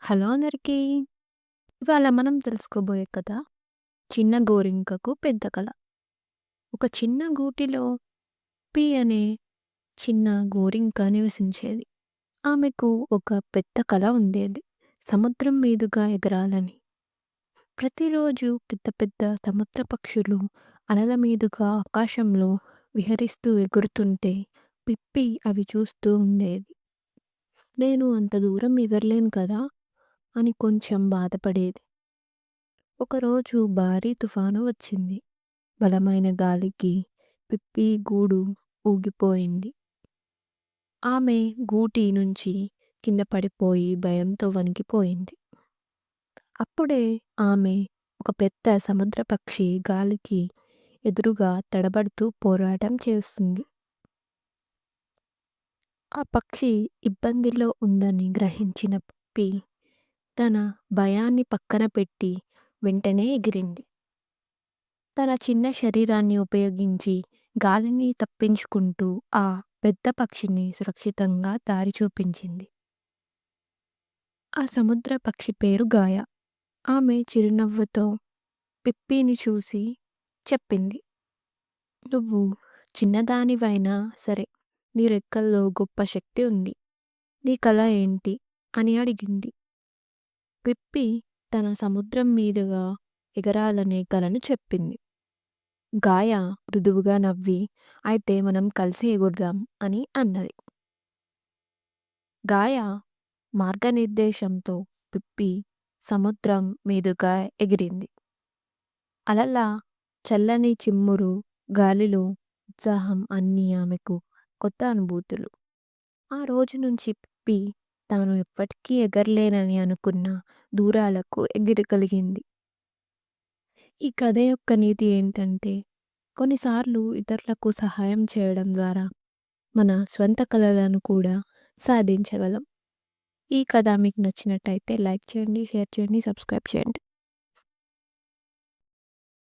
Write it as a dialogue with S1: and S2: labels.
S1: Hello అందరికీ. ఇవాళ మనం తెలుసుకోబోయే కథ 'చిన్న గోరింకకు పెద్ద కల'. ఒక చిన్న గూటిలో పి అనే చిన్న గోరింక నివసించేది. ఆమెకు ఒక పెద్ద కల ఉండేది. సముద్రం మీదుగా ఎగరాలని. ప్రతిరోజు పెద్ద పెద్ద సముద్ర పక్షులు అలల మీదుగా ఆకాశంలో విహరిస్తూ ఎగురుతుంటే పిప్పి అవి చూస్తూ ఉండేది. నేను అంత దూరం ఎగరలేను కదా అని కొంచెం బాధపడేది. ఒకరోజు భారీ తుఫాను వచ్చింది. బలమైన గాలికి పిప్పి గూడు ఊగిపోయింది. ఆమె గూటి నుంచి కింద పడిపోయి భయంతో వణికిపోయింది. అప్పుడే ఆమె ఒక పెద్ద సముద్ర పక్షి గాలికి ఎదురుగా తడబడుతూ పోరాటం చేస్తుంది. ఆ పక్షి ఇబ్బందిలో ఉందని గ్రహించిన పిప్పి తన భయాన్ని పక్కన పెట్టి వెంటనే ఎగిరింది. తన చిన్న శరీరాన్ని ఉపయోగించి గాలిని తప్పించుకుంటూ ఆ పెద్ద పక్షిని సురక్షితంగా దారి చూపించింది. ఆ సముద్ర పక్షి పేరు గాయ. ఆమె చిరునవ్వుతో పిప్పిని చూసి చెప్పింది, "నువ్వు చిన్నదానివైనా సరే, నీ రెక్కల్లో గొప్ప శక్తి ఉంది. నీ కల ఏంటి?" అని అడిగింది. పిప్పి తన సముద్రం మీదుగా ఎగరాలనే కలను చెప్పింది. గాయ మృదువుగా నవ్వి, "అయితే మనం కలిసి ఎగురుదాం" అని అన్నది. గాయ మార్గనిర్దేశంతో పిప్పి సముద్రం మీదుగా ఎగిరింది. అలల చల్లని చిమ్మురు, గాలిలో ఉత్సాహం అన్నీ ఆమెకు కొత్త అనుభూతులు. ఆ రోజు నుంచి పిప్పి తాను ఎప్పటికీ ఎగరలేనని అనుకున్న దూరాలకు ఎగిరగలిగింది. ఈ కథ యొక్క నీతి ఏంటంటే, కొన్నిసార్లు ఇతరులకు సహాయం చేయడం ద్వారా మన స్వంత కలలను కూడా సాధించగలం. ఈ కథ మీకు నచ్చినట్టయితే లైక్ చేయండి, షేర్ చేయండి, సబ్స్క్రైబ్ చేయండి.